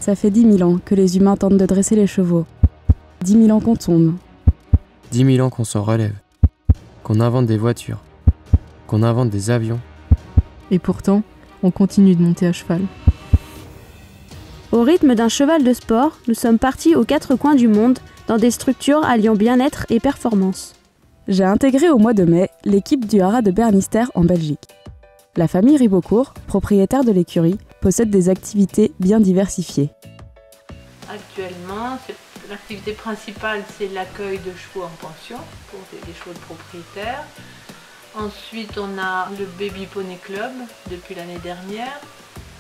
Ça fait 10 000 ans que les humains tentent de dresser les chevaux. 10 000 ans qu'on tombe. 10 000 ans qu'on s'en relève. Qu'on invente des voitures. Qu'on invente des avions. Et pourtant, on continue de monter à cheval. Au rythme d'un cheval de sport, nous sommes partis aux 4 coins du monde, dans des structures alliant bien-être et performance. J'ai intégré au mois de mai l'équipe du haras de Bernister en Belgique. La famille Ribocourt, propriétaire de l'écurie, possède des activités bien diversifiées. Actuellement, l'activité principale, c'est l'accueil de chevaux en pension pour des chevaux de propriétaires. Ensuite, on a le Baby Poney Club depuis l'année dernière.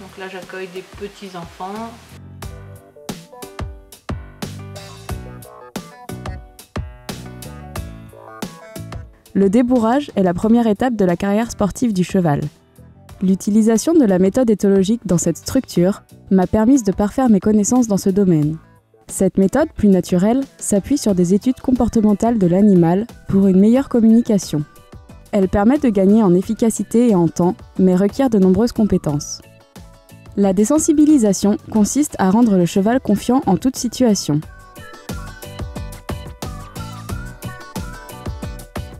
Donc là, j'accueille des petits-enfants. Le débourrage est la première étape de la carrière sportive du cheval. L'utilisation de la méthode éthologique dans cette structure m'a permis de parfaire mes connaissances dans ce domaine. Cette méthode, plus naturelle, s'appuie sur des études comportementales de l'animal pour une meilleure communication. Elle permet de gagner en efficacité et en temps, mais requiert de nombreuses compétences. La désensibilisation consiste à rendre le cheval confiant en toute situation.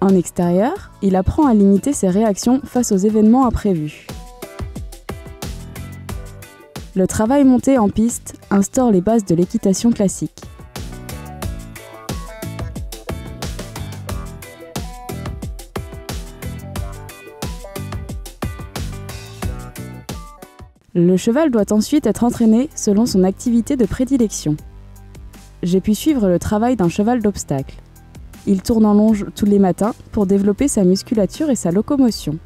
En extérieur, il apprend à limiter ses réactions face aux événements imprévus. Le travail monté en piste instaure les bases de l'équitation classique. Le cheval doit ensuite être entraîné selon son activité de prédilection. J'ai pu suivre le travail d'un cheval d'obstacle. Il tourne en longe tous les matins pour développer sa musculature et sa locomotion.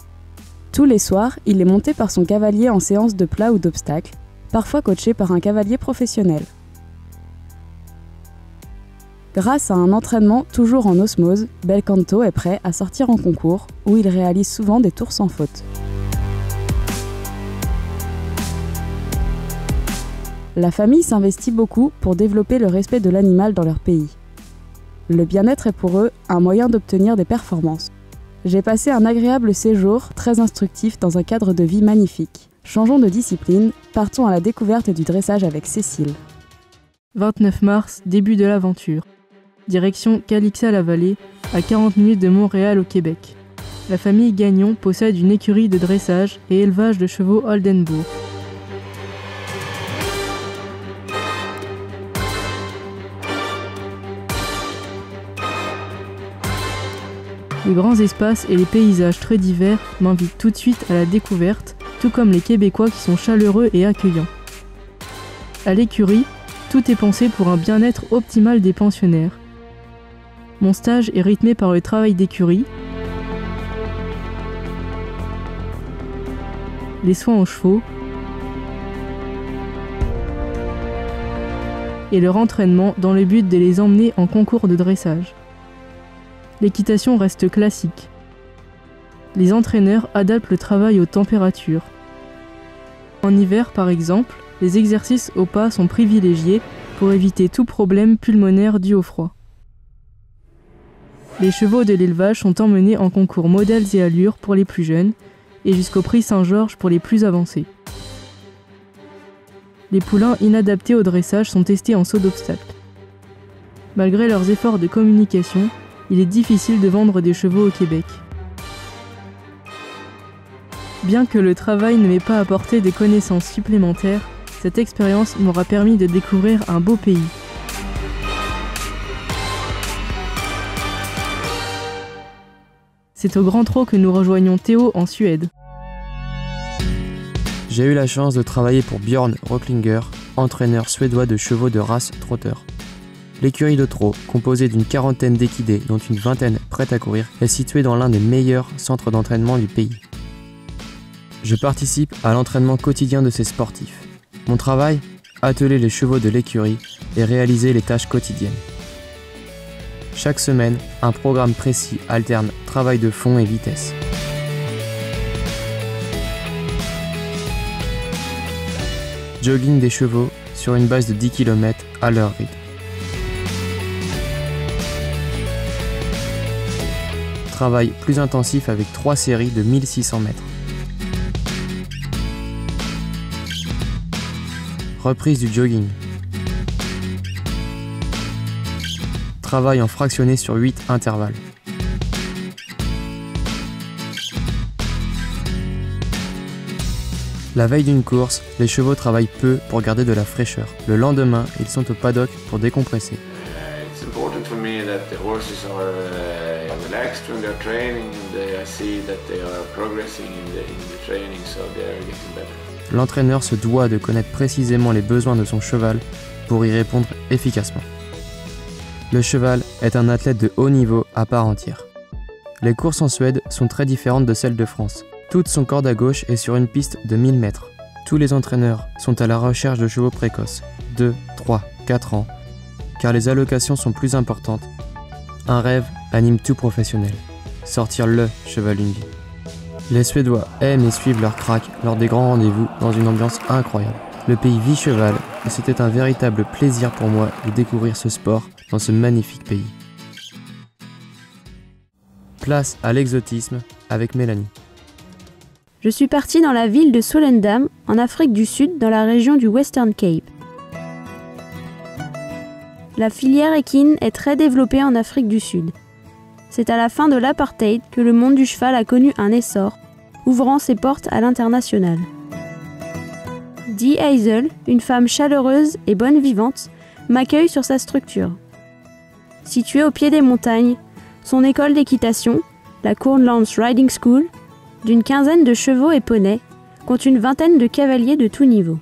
Tous les soirs, il est monté par son cavalier en séance de plat ou d'obstacle, parfois coaché par un cavalier professionnel. Grâce à un entraînement toujours en osmose, Belcanto est prêt à sortir en concours, où il réalise souvent des tours sans faute. La famille s'investit beaucoup pour développer le respect de l'animal dans leur pays. Le bien-être est pour eux un moyen d'obtenir des performances. J'ai passé un agréable séjour, très instructif dans un cadre de vie magnifique. Changeons de discipline, partons à la découverte du dressage avec Cécile. 29 mars, début de l'aventure. Direction Calixa-la-Vallée, à 40 minutes de Montréal au Québec. La famille Gagnon possède une écurie de dressage et élevage de chevaux Oldenburg. Les grands espaces et les paysages très divers m'invitent tout de suite à la découverte, tout comme les Québécois qui sont chaleureux et accueillants. À l'écurie, tout est pensé pour un bien-être optimal des pensionnaires. Mon stage est rythmé par le travail d'écurie, les soins aux chevaux et leur entraînement dans le but de les emmener en concours de dressage. L'équitation reste classique. Les entraîneurs adaptent le travail aux températures. En hiver, par exemple, les exercices au pas sont privilégiés pour éviter tout problème pulmonaire dû au froid. Les chevaux de l'élevage sont emmenés en concours modèles et allures pour les plus jeunes et jusqu'au prix Saint-Georges pour les plus avancés. Les poulains inadaptés au dressage sont testés en saut d'obstacle. Malgré leurs efforts de communication, il est difficile de vendre des chevaux au Québec. Bien que le travail ne m'ait pas apporté des connaissances supplémentaires, cette expérience m'aura permis de découvrir un beau pays. C'est au Grand Trot que nous rejoignons Théo en Suède. J'ai eu la chance de travailler pour Björn Rocklinger, entraîneur suédois de chevaux de race trotter. L'écurie de trot, composée d'une 40aine d'équidés, dont une 20aine prête à courir, est située dans l'un des meilleurs centres d'entraînement du pays. Je participe à l'entraînement quotidien de ces sportifs. Mon travail ? Atteler les chevaux de l'écurie et réaliser les tâches quotidiennes. Chaque semaine, un programme précis alterne travail de fond et vitesse. Jogging des chevaux sur une base de 10 km à leur rythme. Travail plus intensif avec 3 séries de 1600 mètres. Reprise du jogging. Travail en fractionné sur 8 intervalles. La veille d'une course, les chevaux travaillent peu pour garder de la fraîcheur. Le lendemain, ils sont au paddock pour décompresser. It's important for me that the horses are relaxed when they're training and I see that they are progressing in the training, so they are getting better. L'entraîneur se doit de connaître précisément les besoins de son cheval pour y répondre efficacement. Le cheval est un athlète de haut niveau à part entière. Les courses en Suède sont très différentes de celles de France. Toutes sont corde à gauche et sur une piste de 1000 mètres. Tous les entraîneurs sont à la recherche de chevaux précoces, 2, 3, 4 ans, car les allocations sont plus importantes. Un rêve anime tout professionnel, sortir le cheval d'une vie. Les Suédois aiment et suivent leur crack lors des grands rendez-vous dans une ambiance incroyable. Le pays vit cheval et c'était un véritable plaisir pour moi de découvrir ce sport dans ce magnifique pays. Place à l'exotisme avec Mélanie. Je suis partie dans la ville de Solendam, en Afrique du Sud, dans la région du Western Cape. La filière équine est très développée en Afrique du Sud. C'est à la fin de l'apartheid que le monde du cheval a connu un essor, ouvrant ses portes à l'international. Dee Hazel, une femme chaleureuse et bonne vivante, m'accueille sur sa structure. Située au pied des montagnes, son école d'équitation, la Cornlands Riding School, d'une quinzaine de chevaux et poneys, compte une vingtaine de cavaliers de tout niveau.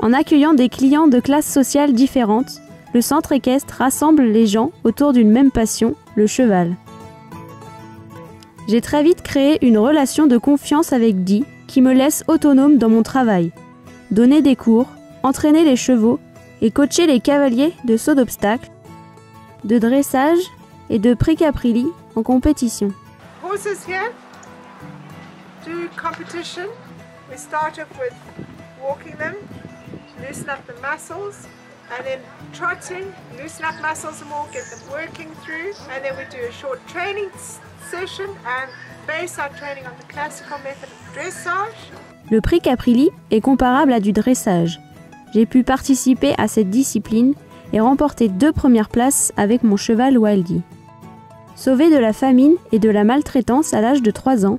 En accueillant des clients de classes sociales différentes, le centre équestre rassemble les gens autour d'une même passion, le cheval. J'ai très vite créé une relation de confiance avec Dee qui me laisse autonome dans mon travail, donner des cours, entraîner les chevaux et coacher les cavaliers de saut d'obstacles, de dressage et de pré-caprilli en compétition. Horses here do competition. We start off with walking them, loosen up the muscles, and then trotting, loosen up muscles more, get them working through, and then we do a short training session and base our training on the classical method of dressage. Le pré-caprilli est comparable à du dressage. J'ai pu participer à cette discipline et remporter 2 premières places avec mon cheval Wildy. Sauvé de la famine et de la maltraitance à l'âge de 3 ans,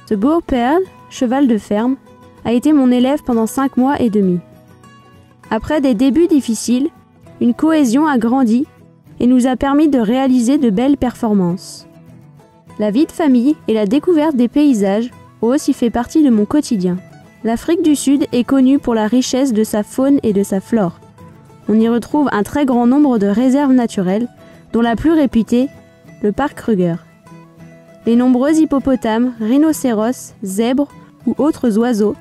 ce Boer Pearl, cheval de ferme, a été mon élève pendant 5 mois et demi. Après des débuts difficiles, une cohésion a grandi et nous a permis de réaliser de belles performances. La vie de famille et la découverte des paysages ont aussi fait partie de mon quotidien. L'Afrique du Sud est connue pour la richesse de sa faune et de sa flore. On y retrouve un très grand nombre de réserves naturelles, dont la plus réputée, le parc Kruger. Les nombreux hippopotames, rhinocéros, zèbres ou autres oiseaux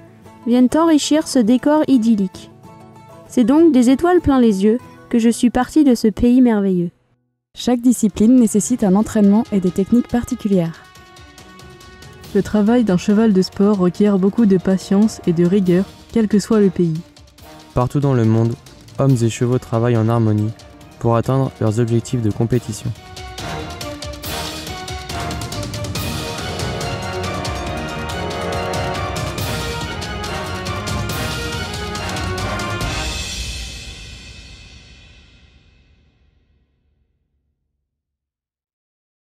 viennent enrichir ce décor idyllique. C'est donc des étoiles plein les yeux que je suis partie de ce pays merveilleux. Chaque discipline nécessite un entraînement et des techniques particulières. Le travail d'un cheval de sport requiert beaucoup de patience et de rigueur, quel que soit le pays. Partout dans le monde, hommes et chevaux travaillent en harmonie pour atteindre leurs objectifs de compétition.